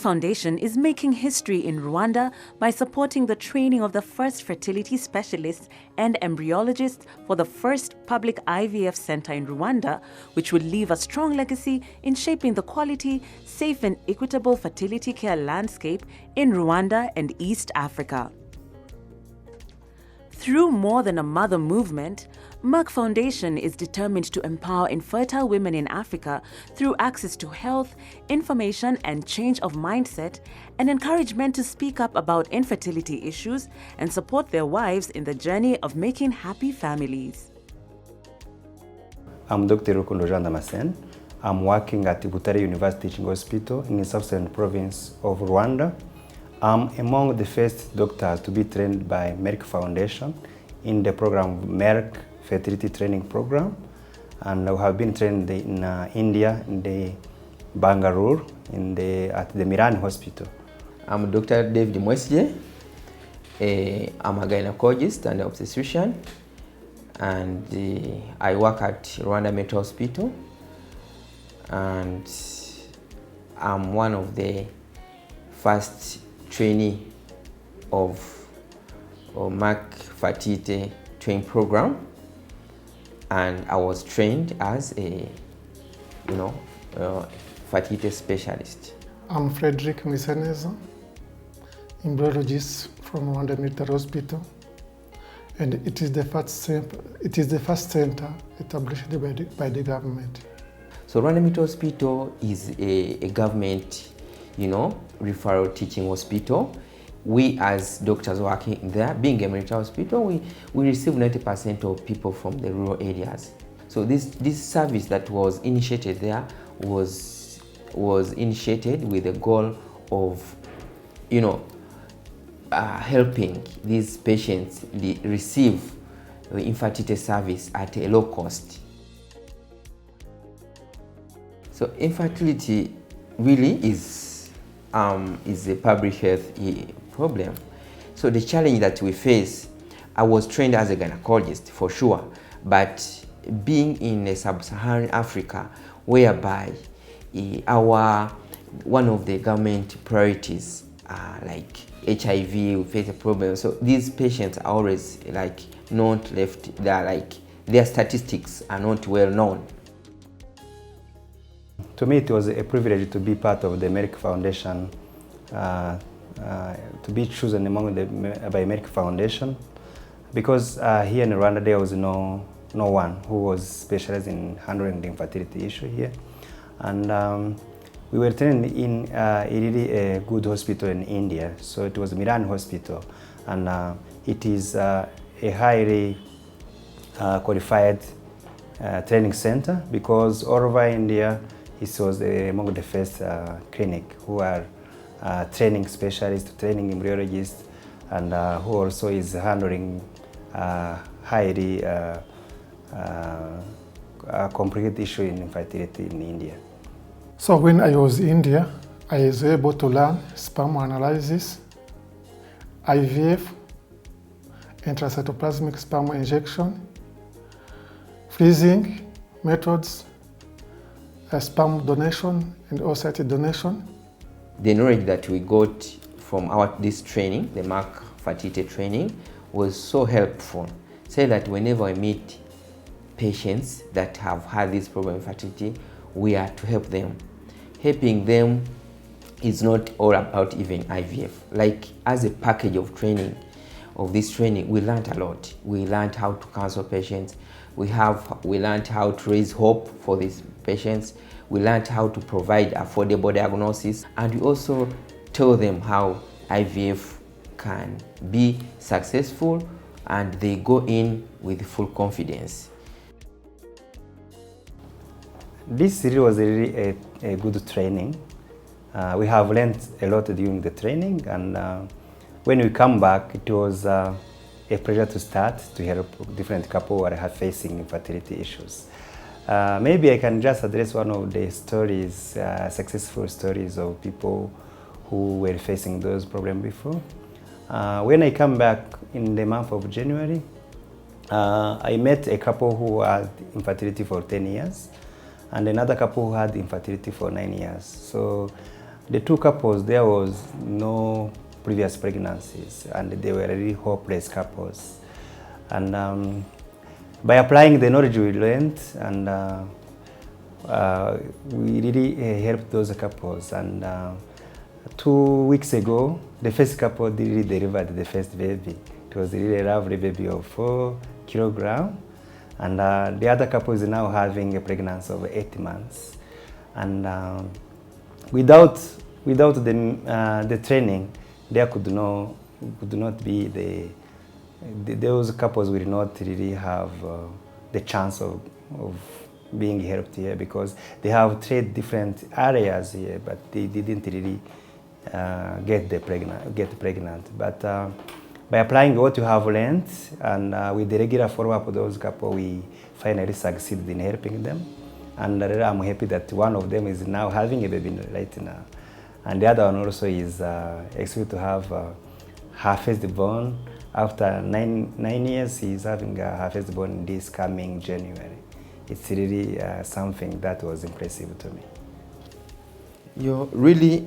Foundation is making history in Rwanda by supporting the training of the first fertility specialists and embryologists for the first public IVF center in Rwanda, which will leave a strong legacy in shaping the quality, safe and equitable fertility care landscape in Rwanda and East Africa. Through More Than a Mother movement, Merck Foundation is determined to empower infertile women in Africa through access to health, information and change of mindset, and encourage men to speak up about infertility issues and support their wives in the journey of making happy families. I'm Dr. Rukundo Jean-Damascene. I'm working at Butare University Teaching Hospital in the southern province of Rwanda. I'm among the first doctors to be trained by Merck Foundation in the program Merck Fertility Training Program, and I have been trained in India, in the Bangalore, at the Miran Hospital. I'm Dr. David Mwesje. I'm a gynecologist and obstetrician, and I work at Rwanda Mental Hospital, and I'm one of the first trainee of Merck Fertility Training Program, and I was trained as a fertility specialist. I'm Frederick Miseneza, embryologist from Rwanda Military Hospital, and it is the first center established by the government. So Rwanda Military Hospital is a government, referral teaching hospital. We as doctors working there, being a military hospital, we receive 90% of people from the rural areas. So this service that was initiated there was initiated with the goal of, helping these patients receive infertility service at a low cost. So infertility really is a public health problem. So the challenge that we face, I was trained as a gynecologist for sure, but being in a sub-Saharan Africa, whereby one of the government priorities are like HIV, we face a problem. So these patients are always not left. Their statistics are not well known. To me, it was a privilege to be part of the Merck Foundation, to be chosen by Merck Foundation, because here in Rwanda there was no one who was specialized in handling the infertility issue here, and we were trained in really a good hospital in India. So it was Miran Hospital, and it is a highly qualified training center, because all over India it was among the first clinic who are training specialists, training embryologists, and who also is handling highly complicated issue in infertility in India. So when I was in India, I was able to learn sperm analysis, IVF, intracytoplasmic sperm injection, freezing methods, sperm donation and oocyte donation. The knowledge that we got from this training, the Merck Fertility training, was so helpful. Say that whenever I meet patients that have had this problem in fertility, we are to help them. Helping them is not all about even IVF. Like as a package of training, we learned a lot. We learned how to counsel patients. We learned how to raise hope for these patients. We learned how to provide affordable diagnosis, and we also tell them how IVF can be successful, and they go in with full confidence. This really was really a good training. We have learned a lot during the training, and when we come back, it was a pleasure to start to help different couples who are facing infertility issues. Maybe I can just address one of the stories, successful stories of people who were facing those problems before. When I come back in the month of January, I met a couple who had infertility for 10 years and another couple who had infertility for 9 years. So the two couples, there was no previous pregnancies, and they were really hopeless couples. And by applying the knowledge we learned, and we really helped those couples. And 2 weeks ago, the first couple really delivered the first baby. It was really a lovely baby of 4 kilograms. And the other couple is now having a pregnancy of 8 months. And without the training, there could not be those couples will not really have the chance of being helped here, because they have 3 different areas here, but they didn't really get pregnant. But by applying what you have learned, and with the regular follow-up of those couples, we finally succeeded in helping them. And I'm happy that one of them is now having a baby right now. And the other one also is expected to have her firstborn. After nine years, he's having her firstborn this coming January. It's really something that was impressive to me. You're really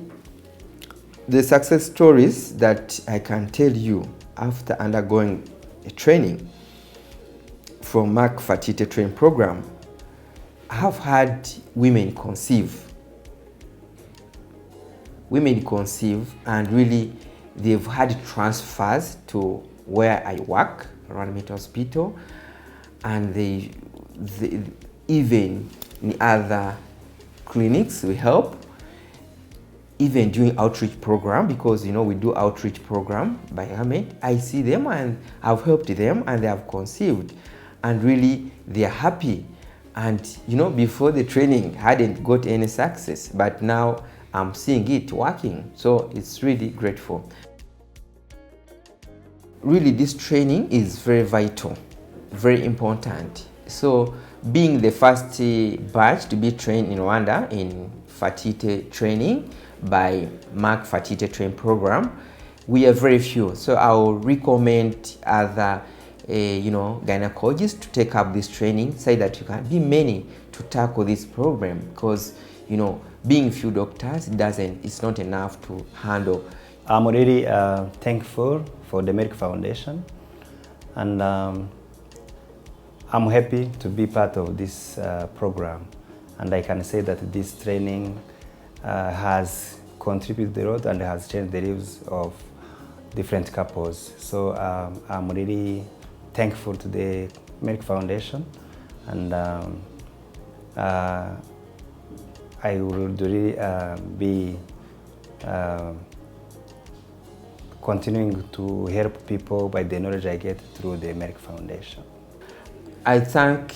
the success stories that I can tell you after undergoing a training from Merck Fertility training program. I have had women conceive. And really they've had transfers to where I work, Rwanda Hospital, and they even in other clinics we help, even doing outreach program, because we do outreach program by government. I see them and I've helped them and they have conceived, and really they are happy. And before the training hadn't got any success, but now I'm seeing it working, so it's really grateful. Really, this training is very vital, very important. So being the first batch to be trained in Rwanda in fertility training by Merck Fertility training program, we are very few. So I will recommend other gynecologists to take up this training, say that you can be many to tackle this program, because being few doctors it's not enough to handle. I'm really thankful for the Merck Foundation, and I'm happy to be part of this program. And I can say that this training has contributed a lot and has changed the lives of different couples. So I'm really thankful to the Merck Foundation, and I would really be continuing to help people by the knowledge I get through the Merck Foundation. I thank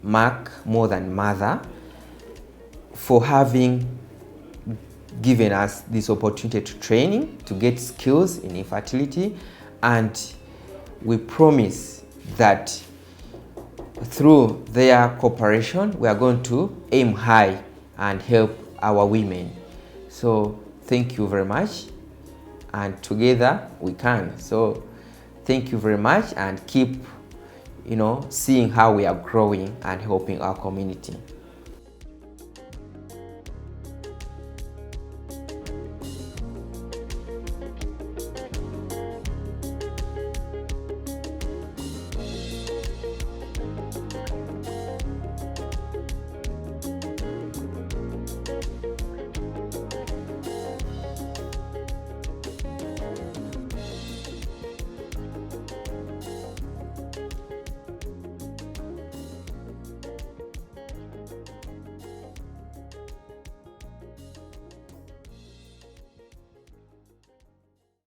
Merck more than mother for having given us this opportunity to training, to get skills in infertility, and we promise that through their cooperation we are going to aim high and help our women. So thank you very much, and together we can. So thank you very much, and keep seeing how we are growing and helping our community.